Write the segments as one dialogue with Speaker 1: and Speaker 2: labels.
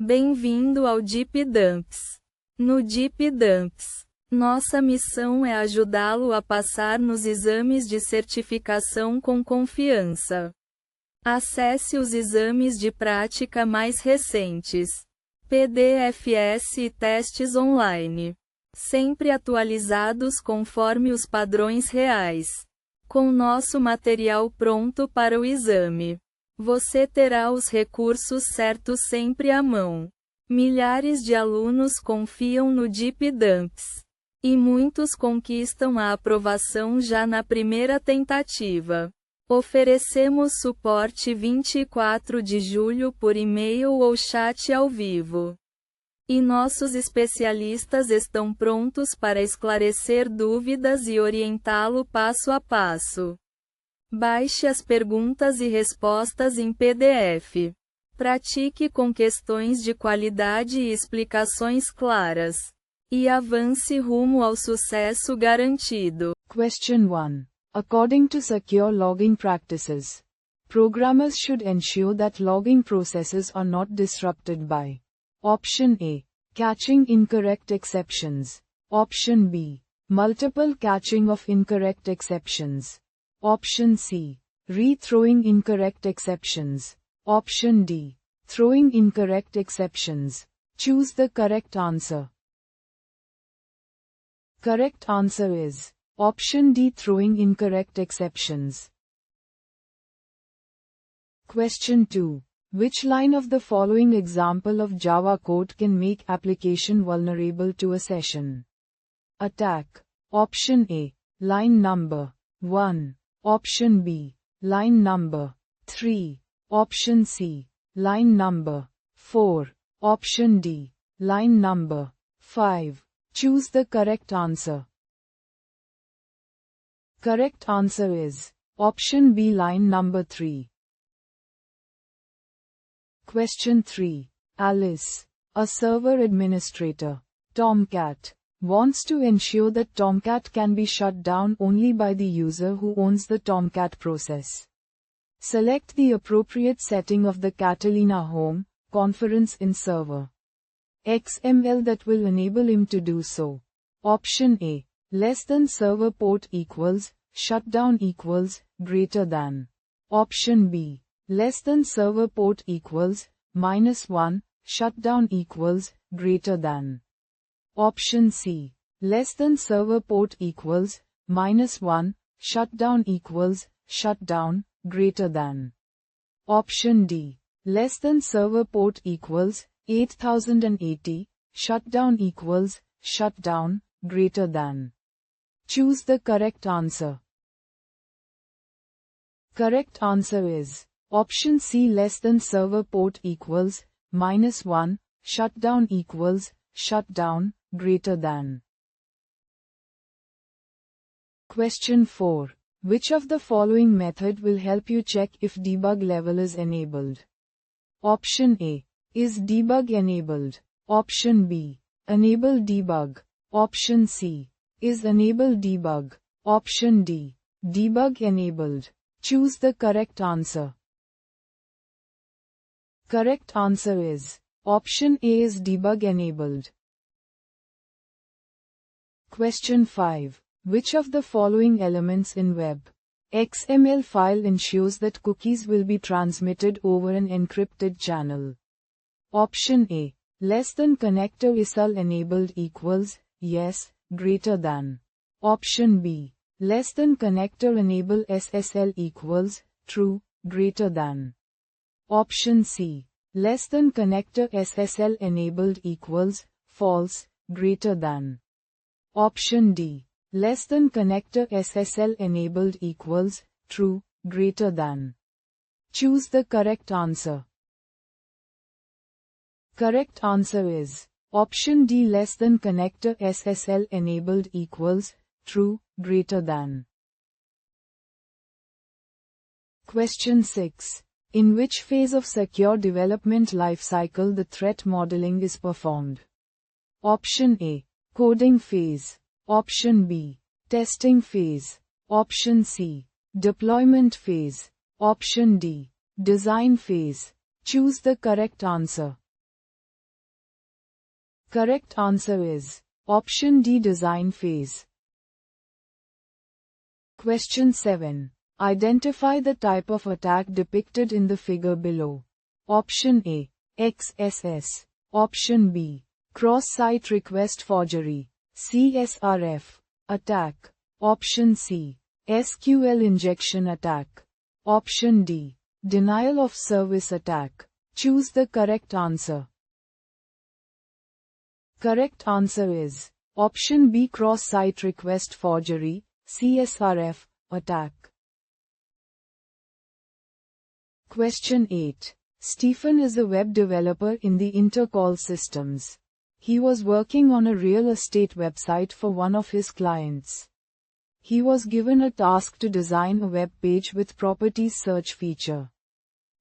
Speaker 1: Bem-vindo ao Deep Dumps. No Deep Dumps, nossa missão é ajudá-lo a passar nos exames de certificação com confiança. Acesse os exames de prática mais recentes, PDFs e testes online, sempre atualizados conforme os padrões reais. Com nosso material pronto para o exame, você terá os recursos certos sempre à mão. Milhares de alunos confiam no Deep Dumps, e muitos conquistam a aprovação já na primeira tentativa. Oferecemos suporte 24 de julho por e-mail ou chat ao vivo. E nossos especialistas estão prontos para esclarecer dúvidas e orientá-lo passo a passo. Baixe as perguntas e respostas em PDF. Pratique com questões de qualidade e explicações claras. E avance rumo ao sucesso garantido.
Speaker 2: Question 1. According to secure logging practices, programmers should ensure that logging processes are not disrupted by Option A. Catching incorrect exceptions. Option B. Multiple catching of incorrect exceptions. Option C. Re-throwing incorrect exceptions. Option D. Throwing incorrect exceptions. Choose the correct answer. Correct answer is Option D. Throwing incorrect exceptions. Question 2. Which line of the following example of Java code can make application vulnerable to a session attack? Option A. Line number 1. Option B. Line number 3. Option C. Line number 4. Option D. Line number 5. Choose the correct answer. Correct answer is Option B. Line number 3. Question 3. Alice, a server administrator, Tomcat, wants to ensure that Tomcat can be shut down only by the user who owns the Tomcat process. Select the appropriate setting of the Catalina home conference in server XML that will enable him to do so. Option A. Less than server port equals, shutdown equals, greater than. Option B. Less than server port equals, -1, shutdown equals, greater than. Option C. Less than server port equals, -1, shutdown equals, shutdown, greater than. Option D. Less than server port equals, 8080, shutdown equals, shutdown, greater than. Choose the correct answer. Correct answer is Option C. Less than server port equals, -1, shutdown equals, shutdown, greater than. Question 4. Which of the following method will help you check if debug level is enabled? Option A. Is debug enabled? Option B. Enable debug. Option C. Is enable debug. Option D. Debug enabled. Choose the correct answer. Correct answer is Option A. Is debug enabled. Question 5. Which of the following elements in web XML file ensures that cookies will be transmitted over an encrypted channel? Option A. Less than connector ISL enabled equals, yes, greater than. Option B. Less than connector enable SSL equals, true, greater than. Option C. Less than connector SSL enabled equals, false, greater than. Option D. Less than connector SSL enabled equals, true, greater than. Choose the correct answer. Correct answer is Option D. Less than connector SSL enabled equals, true, greater than. Question 6. In which phase of secure development lifecycle the threat modeling is performed? Option A. Coding phase. Option B. Testing phase. Option C. Deployment phase. Option D. Design phase. Choose the correct answer. Correct answer is option D, design phase. Question 7. Identify the type of attack depicted in the figure below. Option A, XSS. Option B, cross-site request forgery, CSRF, attack. Option C, SQL injection attack. Option D, denial of service attack. Choose the correct answer. Correct answer is option B, cross-site request forgery, CSRF, attack. Question 8. Stephen is a web developer in the Intercall systems. He was working on a real estate website for one of his clients. He was given a task to design a web page with properties search feature.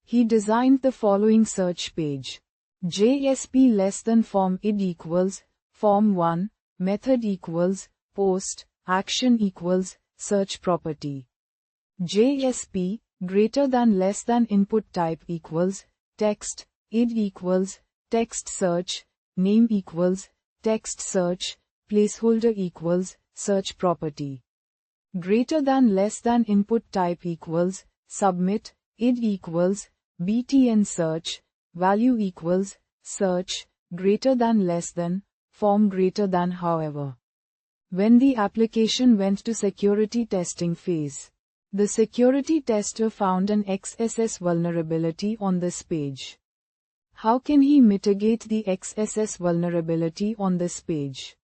Speaker 2: He designed the following search page. JSP less than form id equals, form 1, method equals, post, action equals, search property. JSP, greater than less than input type equals, text, id equals, text search, name equals, text search, placeholder equals, search property. Greater than less than input type equals, submit, id equals, btn search, value equals, search, greater than less than, form greater than however. When the application went to security testing phase, the security tester found an XSS vulnerability on this page. How can he mitigate the XSS vulnerability on this page?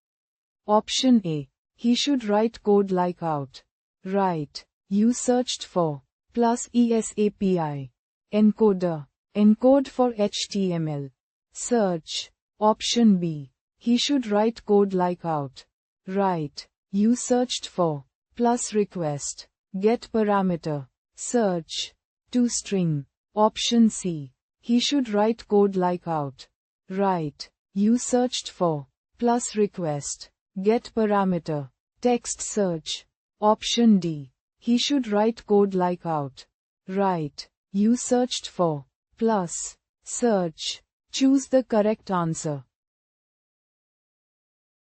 Speaker 2: Option A. He should write code like out. Write. You searched for plus ESAPI. Encoder. Encode for HTML. Search. Option B. He should write code like out. Write. You searched for plus request. Get parameter. Search. ToString. Option C. He should write code like out. Write. You searched for plus request. Get parameter. Text search. Option D. He should write code like out. Write. You searched for plus search. Choose the correct answer.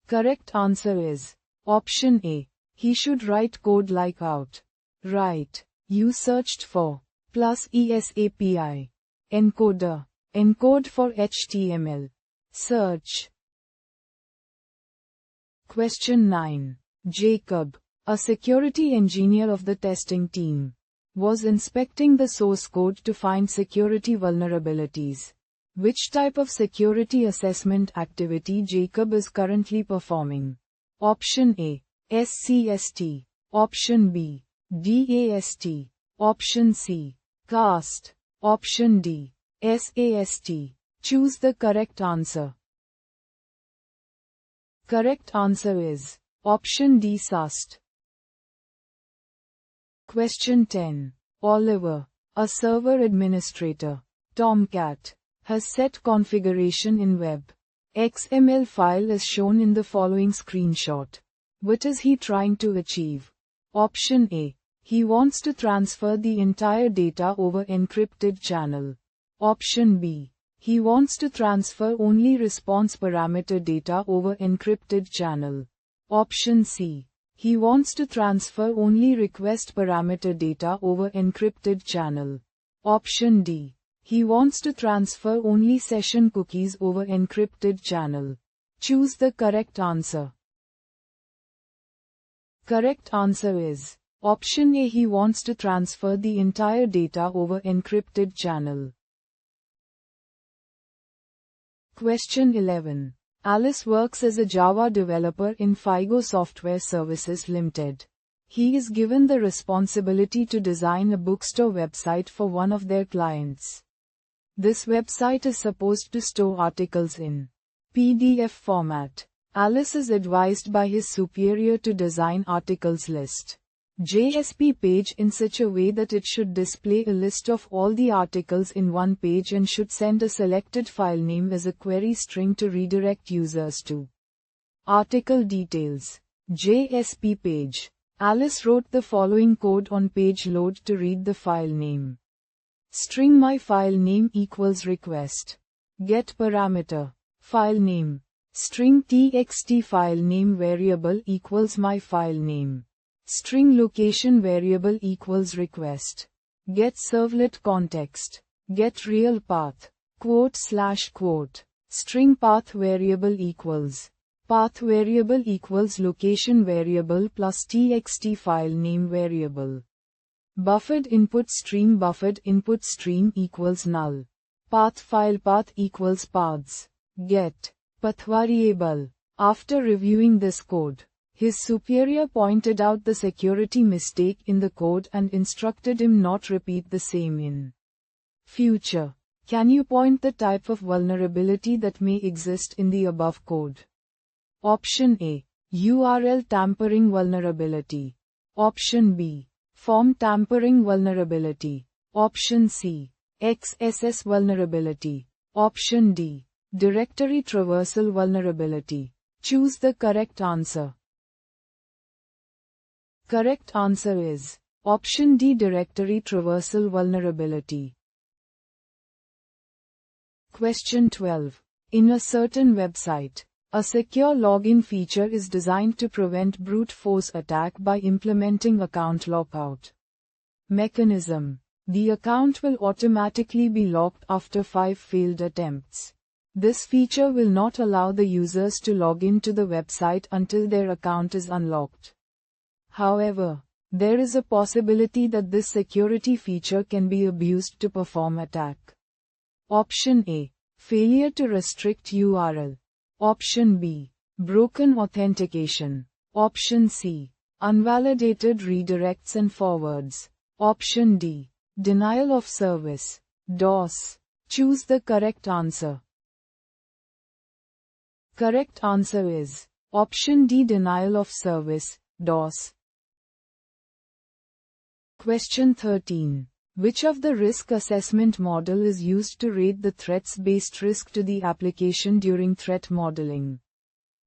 Speaker 2: Correct answer is option A. He should write code like out. Write. You searched for plus ESAPI. Encoder. Encode for HTML. Search. Question 9. Jacob, a security engineer of the testing team, was inspecting the source code to find security vulnerabilities. Which type of security assessment activity Jacob is currently performing? Option A, SCST. Option B, DAST. Option C, CAST. Option D, SAST. Choose the correct answer. Correct answer is option D, SAST. Question 10. Oliver, a server administrator, Tomcat, has set configuration in web. XML file is shown in the following screenshot. What is he trying to achieve? Option A. He wants to transfer the entire data over encrypted channel. Option B. He wants to transfer only response parameter data over encrypted channel. Option C. He wants to transfer only request parameter data over encrypted channel. Option D. He wants to transfer only session cookies over encrypted channel. Choose the correct answer. Correct answer is option A. He wants to transfer the entire data over encrypted channel. Question 11. Alice works as a Java developer in Figo Software Services Limited. He is given the responsibility to design a bookstore website for one of their clients. This website is supposed to store articles in PDF format. Alice is advised by his superior to design articles list JSP page in such a way that it should display a list of all the articles in one page and should send a selected file name as a query string to redirect users to article details. JSP page. Alice wrote the following code on page load to read the file name. String my file name equals request. Get parameter. File name. String txt file name variable equals my file name. String location variable equals request. Get servlet context. Get real path. Quote/quote. String path variable equals. Path variable equals location variable plus txt file name variable. Buffered input stream equals null. Path file path equals paths. Get path variable. After reviewing this code, his superior pointed out the security mistake in the code and instructed him not repeat the same in future. Can you point the type of vulnerability that may exist in the above code? Option A. URL tampering vulnerability. Option B. Form tampering vulnerability. Option C. XSS vulnerability. Option D. Directory traversal vulnerability. Choose the correct answer. Correct answer is option D, directory traversal vulnerability. Question 12. In a certain website, a secure login feature is designed to prevent brute force attack by implementing account lockout mechanism. The account will automatically be locked after 5 failed attempts. This feature will not allow the users to log in to the website until their account is unlocked. However, there is a possibility that this security feature can be abused to perform attack. Option A. Failure to restrict URL. Option B. Broken authentication. Option C. Unvalidated redirects and forwards. Option D. Denial of service. DOS. Choose the correct answer. Correct answer is option D, denial of service, DOS. Question 13. Which of the risk assessment model is used to rate the threats-based risk to the application during threat modeling?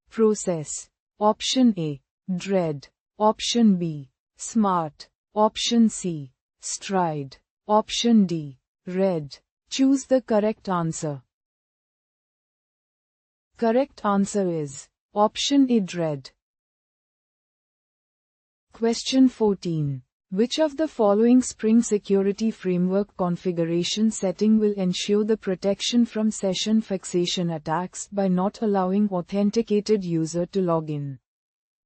Speaker 2: Process. Option A. Dread. Option B. Smart. Option C. Stride. Option D. Red. Choose the correct answer. Correct answer is option A, dread. Question 14. Which of the following Spring Security Framework configuration setting will ensure the protection from session fixation attacks by not allowing authenticated user to log in?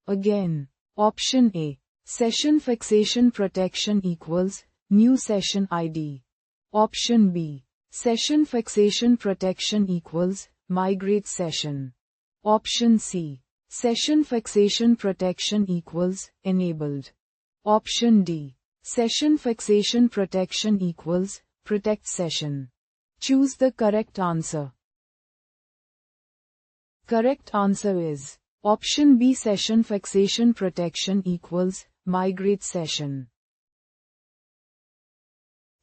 Speaker 2: Again, option A. Session fixation protection equals new session ID. Option B. Session fixation protection equals migrate session. Option C. Session fixation protection equals enabled. Option D. Session fixation protection equals protect session. Choose the correct answer. Correct answer is option B, session fixation protection equals migrate session.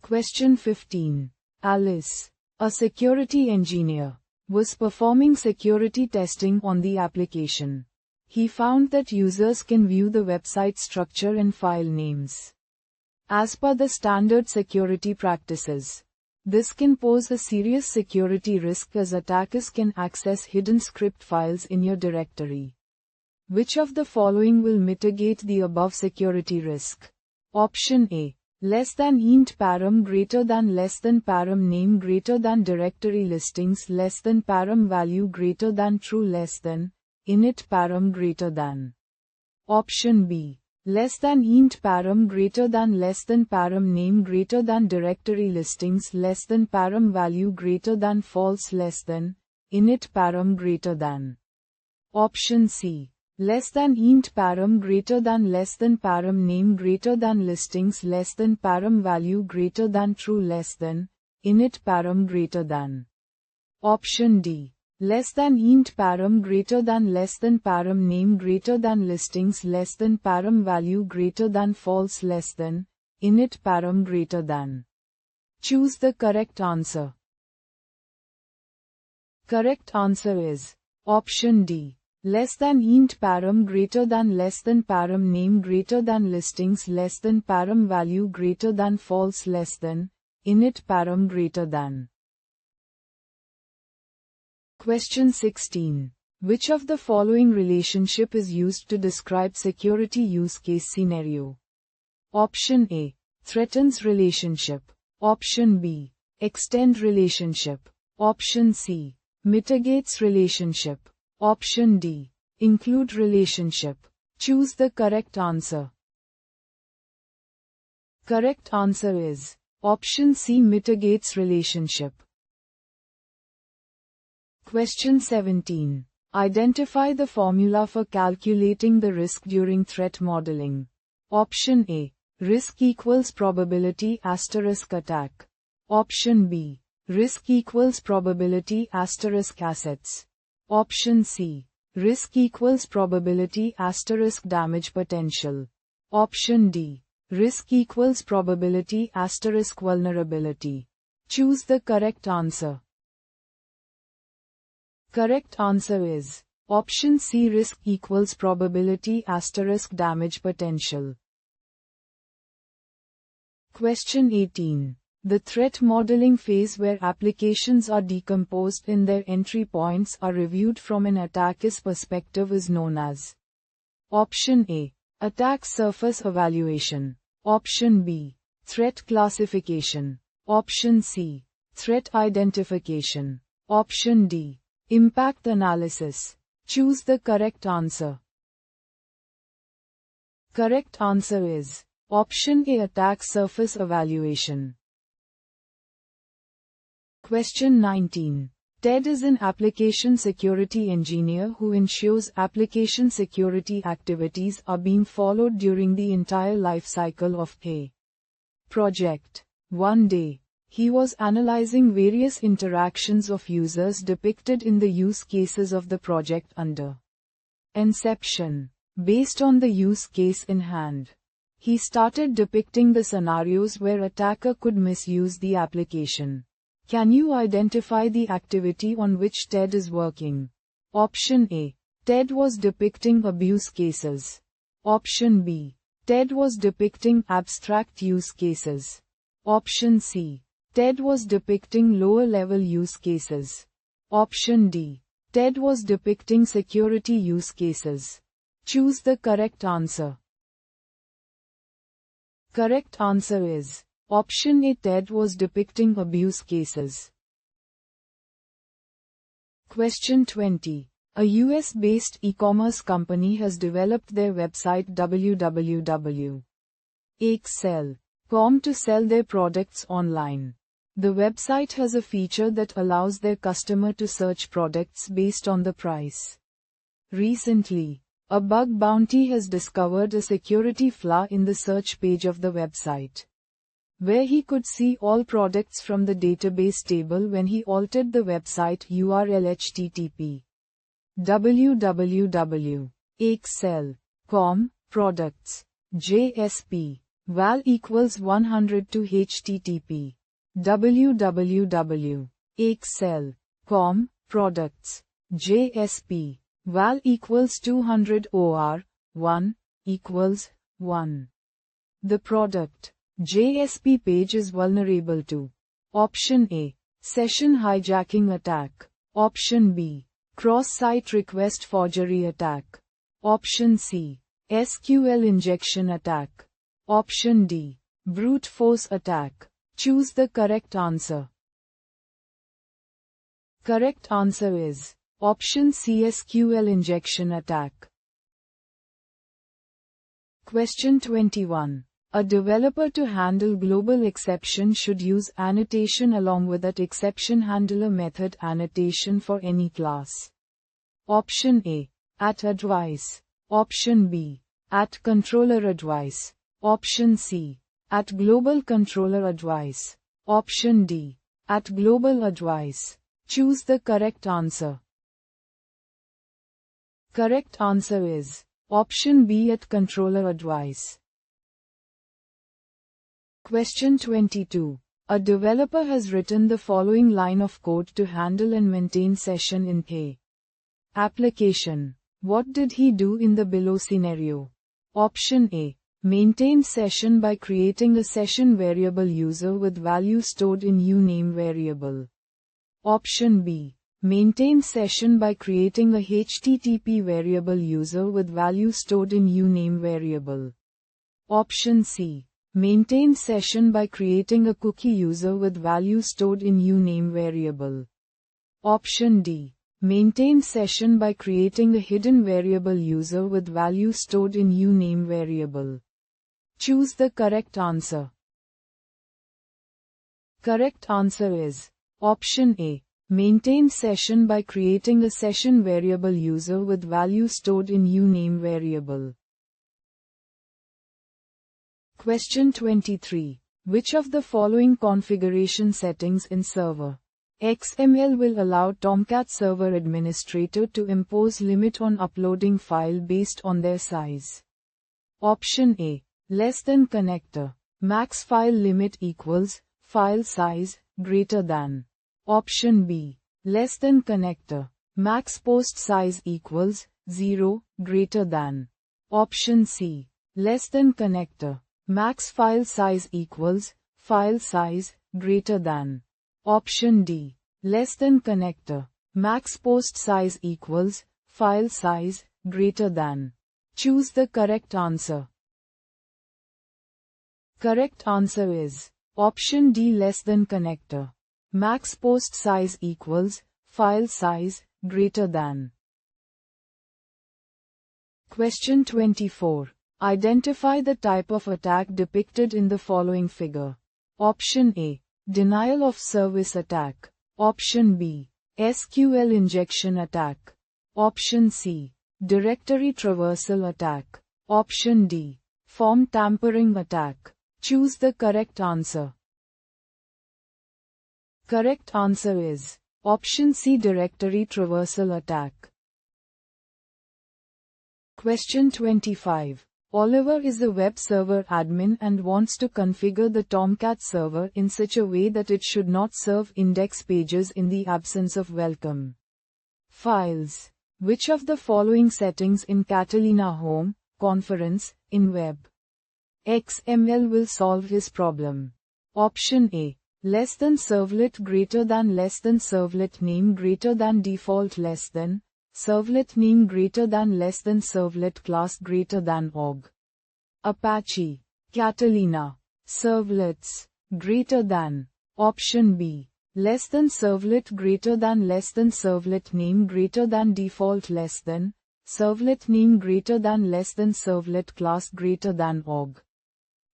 Speaker 2: Question 15. Alice, a security engineer, was performing security testing on the application. He found that users can view the website structure and file names as per the standard security practices. This can pose a serious security risk as attackers can access hidden script files in your directory. Which of the following will mitigate the above security risk? Option A. Less than int param greater than less than param name greater than directory listings less than param value greater than true less than init param greater than. Option B. Less than int param greater than less than param name greater than directory listings less than param value greater than false less than init param greater than. Option C. Less than int param greater than less than param name greater than listings less than param value greater than true less than init param greater than. Option D. Less than int param greater than less than param name greater than listings less than param value greater than false less than init param greater than. Choose the correct answer. Correct answer is option D. Less than int param greater than less than param name greater than listings less than param value greater than false less than init param greater than. Question 16. Which of the following relationship is used to describe security use case scenario? Option A. Threatens relationship. Option B. Extend relationship. Option C. Mitigates relationship. Option D. Include relationship. Choose the correct answer. Correct answer is option C, mitigates relationship. Question 17. Identify the formula for calculating the risk during threat modeling. Option A. Risk equals probability asterisk attack. Option B. Risk equals probability asterisk assets. Option C. Risk equals probability asterisk damage potential. Option D. Risk equals probability asterisk vulnerability. Choose the correct answer. Correct answer is option C, risk equals probability asterisk damage potential. Question 18. The threat modeling phase, where applications are decomposed in their entry points, are reviewed from an attacker's perspective, is known as option A. Attack surface evaluation. Option B. Threat classification. Option C. Threat identification. Option D. Impact analysis. Choose the correct answer. Correct answer is option A, attack surface evaluation. Question 19. TED is an application security engineer who ensures application security activities are being followed during the entire life cycle of a project. One day, he was analyzing various interactions of users depicted in the use cases of the project under inception. Based on the use case in hand, he started depicting the scenarios where attacker could misuse the application. Can you identify the activity on which TED is working? Option A. TED was depicting abuse cases. Option B. TED was depicting abstract use cases. Option C. TED was depicting lower-level use cases. Option D. TED was depicting security use cases. Choose the correct answer. Correct answer is option A, TED was depicting abuse cases. Question 20. A US-based e-commerce company has developed their website www.excel.com to sell their products online. The website has a feature that allows their customer to search products based on the price. Recently, a bug bounty has discovered a security flaw in the search page of the website, where he could see all products from the database table when he altered the website URL http www.excel.com products JSP val equals 100 to http www.excel.com products JSP val equals 200 or 1 equals 1. The product JSP page is vulnerable to option A. Session hijacking attack. Option B. Cross-site request forgery attack. Option C. SQL injection attack. Option D. Brute force attack. Choose the correct answer. Correct answer is option C, SQL injection attack. Question 21. A developer to handle global exception should use annotation along with that exception handler method annotation for any class. Option A. @advice. Option B. @controller advice. Option C. @global controller advice. Option D. @global advice. Choose the correct answer. Correct answer is option B, @controller advice. Question 22. A developer has written the following line of code to handle and maintain session in a application. What did he do in the below scenario? Option A. Maintain session by creating a session variable user with value stored in uname variable. Option B. maintain session by creating a HTTP variable user with value stored in uname variable. Option C. Maintain session by creating a cookie user with value stored in uname variable. Option D. Maintain session by creating a hidden variable user with value stored in uname variable. Choose the correct answer. Correct answer is option A. Maintain session by creating a session variable user with value stored in uname variable. Question 23. Which of the following configuration settings in server XML will allow Tomcat server administrator to impose limit on uploading file based on their size? Option A. Less than connector. Max file limit equals file size greater than. Option B. Less than connector. Max post size equals 0 greater than. Option C. Less than connector. Max file size equals file size greater than. Option D. Less than connector. Max post size equals file size greater than. Choose the correct answer. Correct answer is option D. Less than connector. Max post size equals file size greater than. Question 24. Identify the type of attack depicted in the following figure. Option A. Denial of service attack. Option B. SQL injection attack. Option C. Directory traversal attack. Option D. Form tampering attack. Choose the correct answer. Correct answer is option C. Directory traversal attack. Question 25. Oliver is a web server admin and wants to configure the Tomcat server in such a way that it should not serve index pages in the absence of welcome files. Which of the following settings in Catalina Home, Conference, in Web XML will solve his problem? Option A. Less than servlet greater than less than servlet name greater than default less than servlet name greater than less than servlet class greater than org. Apache, Catalina, servlets, greater than. Option B. Less than servlet greater than less than servlet name greater than default less than servlet name greater than less than servlet class greater than org.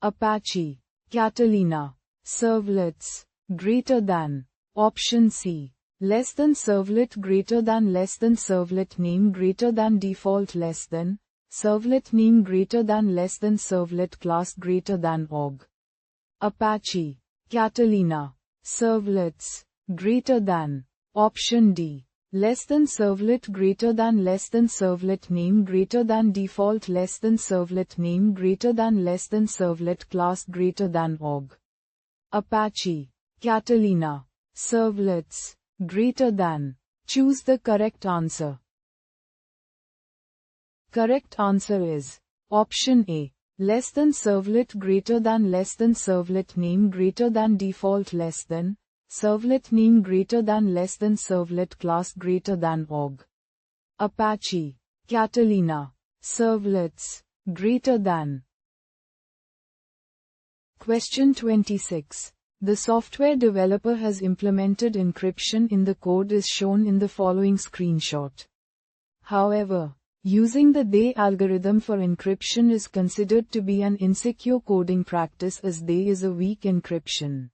Speaker 2: Apache, Catalina, servlets, greater than. Option C. Less than servlet greater than less than servlet name greater than default less than servlet name greater than less than servlet class greater than org. Apache, Catalina, servlets, greater than. Option D. Less than servlet greater than less than servlet name greater than default less than servlet name greater than less than servlet class greater than org. Apache, Catalina, servlets, greater than. Choose the correct answer. Correct answer is option A. Less than servlet greater than less than servlet name greater than default less than servlet name greater than less than servlet class greater than org. Apache, Catalina, servlets, greater than. Question 26. The software developer has implemented encryption in the code is shown in the following screenshot. However, using the they algorithm for encryption is considered to be an insecure coding practice as they is a weak encryption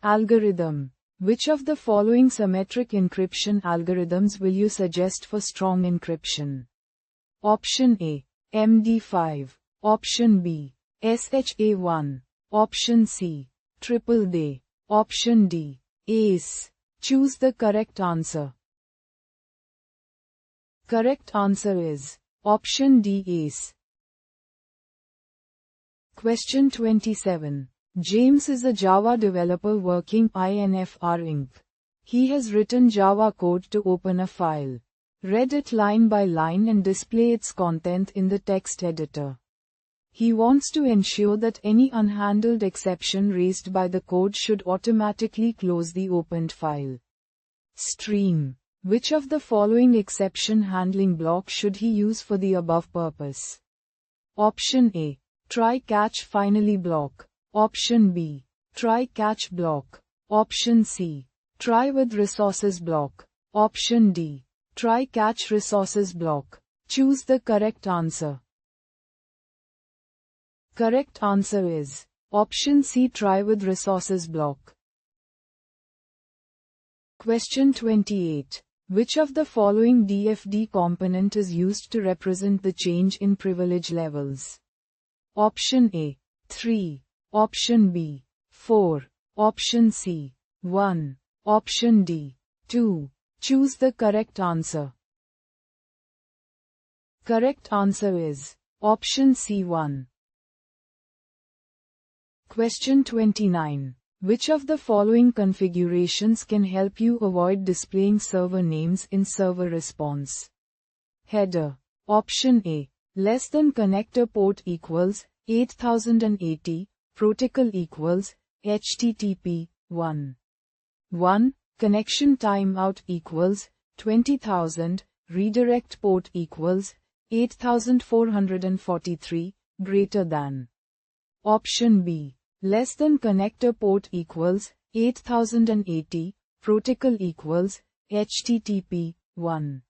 Speaker 2: algorithm. Which of the following symmetric encryption algorithms will you suggest for strong encryption? Option A. MD5. Option B. SHA1. Option C. Triple D. Option D. ACE. Choose the correct answer. Correct answer is option D. ACE. Question 27. James is a Java developer working INFR Inc. He has written Java code to open a file, read it line by line and display its content in the text editor. He wants to ensure that any unhandled exception raised by the code should automatically close the opened file stream. Which of the following exception handling blocks should he use for the above purpose? Option A. Try catch finally block. Option B. Try catch block. Option C. Try with resources block. Option D. Try catch resources block. Choose the correct answer. Correct answer is option C. Try with resources block. Question 28. Which of the following DFD component is used to represent the change in privilege levels? Option A. 3. Option B. 4. Option C. 1. Option D. 2. Choose the correct answer. Correct answer is option C. 1. Question 29. Which of the following configurations can help you avoid displaying server names in server response? Header. Option A. Less than connector port equals 8080, protocol equals HTTP 1. 1. Connection timeout equals 20,000, redirect port equals 8443, greater than. Option B. Less than connector port equals 8080, protocol equals HTTP 1.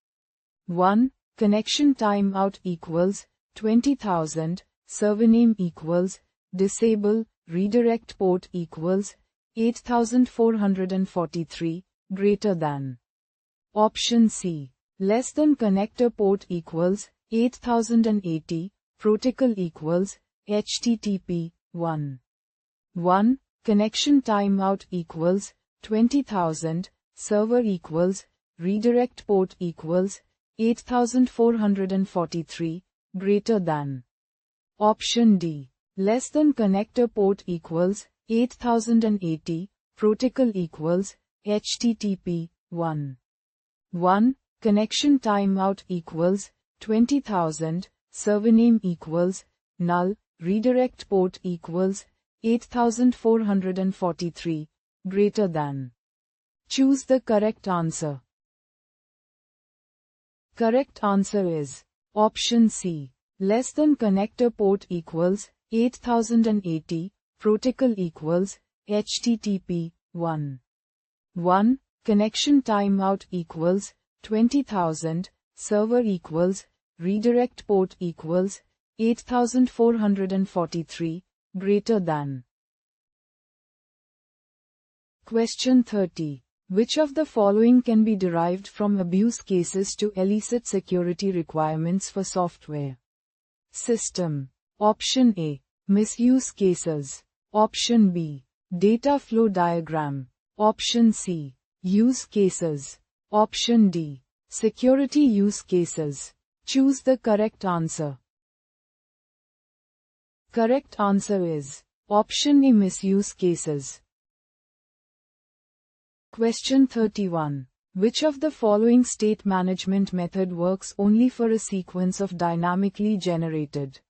Speaker 2: 1. Connection timeout equals 20,000, server name equals disable, redirect port equals 8443, greater than. Option C. Less than connector port equals 8080, protocol equals HTTP 1. 1. Connection timeout equals 20,000, server equals, redirect port equals 8443, greater than. Option D. Less than connector port equals 8080, protocol equals HTTP 1. 1. Connection timeout equals 20,000, server name equals null, redirect port equals 8443, greater than. Choose the correct answer. Correct answer is option C. Less than connector port equals 8080, protocol equals HTTP 1. 1. Connection timeout equals 20,000, server equals, redirect port equals 8443, greater than. Question 30. Which of the following can be derived from abuse cases to elicit security requirements for software? System. Option A. Misuse cases. Option B. Data flow diagram. Option C. Use cases. Option D. Security use cases. Choose the correct answer. Correct answer is option A. Misuse cases. Question 31. Which of the following state management method works only for a sequence of dynamically generated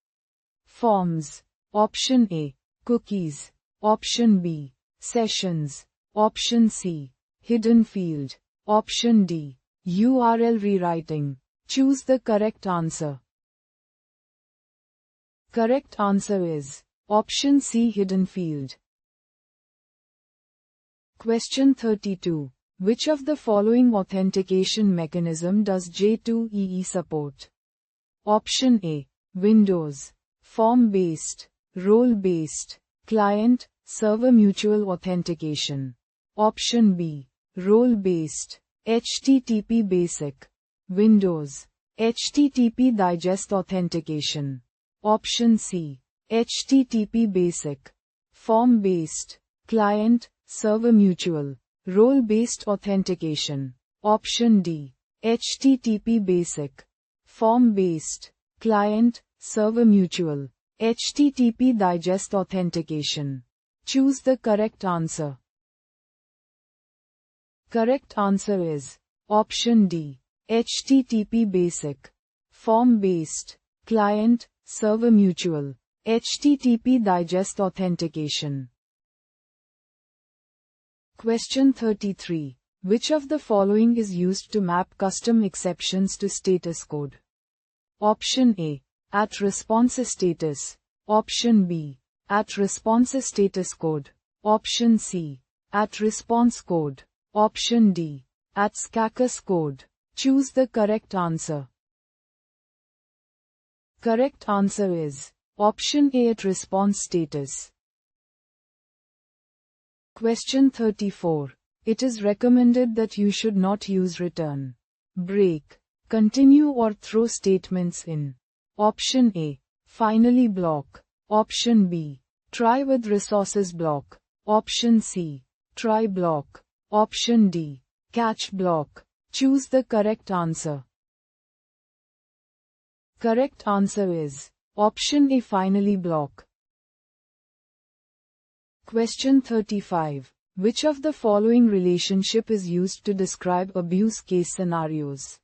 Speaker 2: forms? Option A. Cookies. Option B. Sessions. Option C. Hidden field. Option D. URL rewriting. Choose the correct answer. Correct answer is option C. Hidden field. Question 32. Which of the following authentication mechanism does J2EE support? Option A. Windows. Form-based, role-based, client-server mutual authentication. Option B. Role-based, HTTP basic. Windows. HTTP digest authentication. Option C. HTTP basic. Form-based, client-server mutual, role-based authentication. Option D. HTTP basic. Form-based, client-server mutual, HTTP digest authentication. Choose the correct answer. Correct answer is option D. HTTP basic. Form-based, client-server mutual, HTTP digest authentication. Question 33. Which of the following is used to map custom exceptions to status code? Option A. At response status. Option B. At response status code. Option C. At response code. Option D. At status code. Choose the correct answer. Correct answer is option A, at response status. Question 34. It is recommended that you should not use return, break, continue or throw statements in option A. Finally block. Option B. Try with resources block. Option C. Try block. Option D. Catch block. Choose the correct answer. Correct answer is option A, finally block. Question 35. Which of the following relationship is used to describe abuse case scenarios?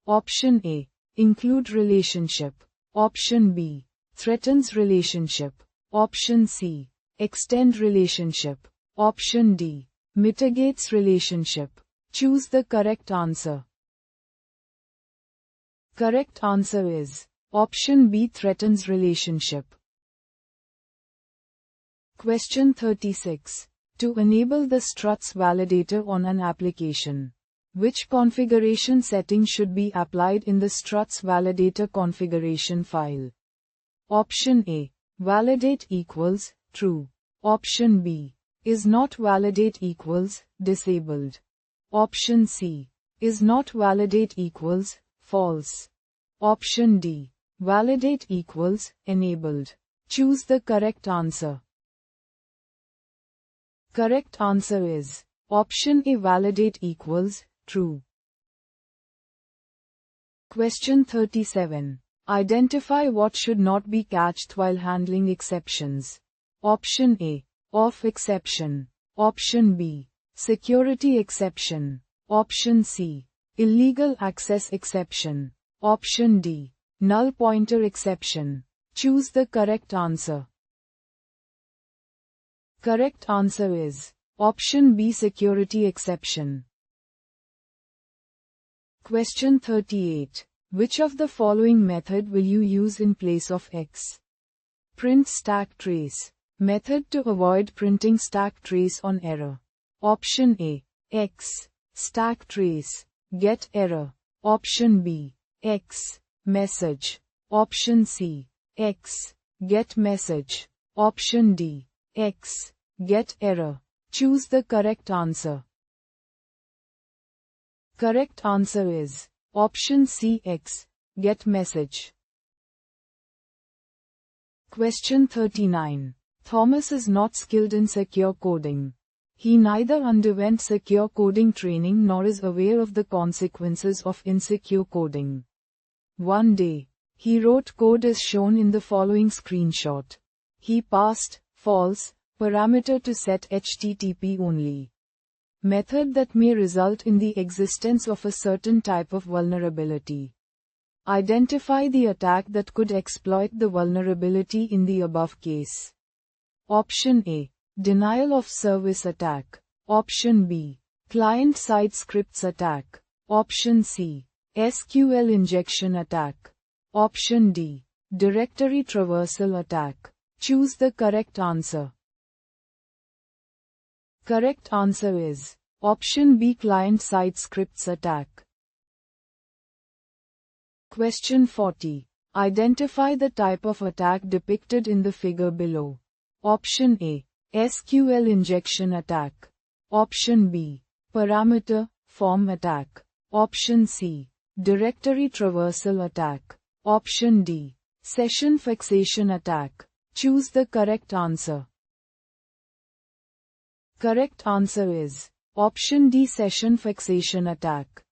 Speaker 2: Option A. Include relationship. Option B. Threatens relationship. Option C. Extend relationship. Option D. Mitigates relationship. Choose the correct answer. Correct answer is option B, threatens relationship. Question 36. To enable the struts validator on an application, which configuration setting should be applied in the struts validator configuration file? Option A. Validate equals true. Option B. Is not validate equals disabled. Option C. Is not validate equals false. Option D. Validate equals enabled. Choose the correct answer. Correct answer is option A, validate equals true. Question 37. Identify what should not be catched while handling exceptions. Option A. Off exception. Option B. Security exception. Option C. Illegal access exception. Option D. Null pointer exception. Choose the correct answer. Correct answer is option B, security exception. Question 38. Which of the following method will you use in place of X? Print stack trace. Method to avoid printing stack trace on error. Option A. X. Stack trace. Get error. Option B. X. Message. Option C. X. Get message. Option D. X. Get error. Choose the correct answer. Correct answer is option C, X. Get message. Question 39. Thomas is not skilled in secure coding. He neither underwent secure coding training nor is aware of the consequences of insecure coding. One day, he wrote code as shown in the following screenshot. He passed false parameter to set HTTP only method that may result in the existence of a certain type of vulnerability. Identify the attack that could exploit the vulnerability in the above case. Option A. Denial of service attack. Option B. Client-side scripts attack. Option C. SQL injection attack. Option D. Directory traversal attack. Choose the correct answer. Correct answer is option B, client-side scripts attack. Question 40. Identify the type of attack depicted in the figure below. Option A. SQL injection attack. Option B. Parameter form attack. Option C. Directory traversal attack. Option D. Session fixation attack. Choose the correct answer. Correct answer is option D, session fixation attack.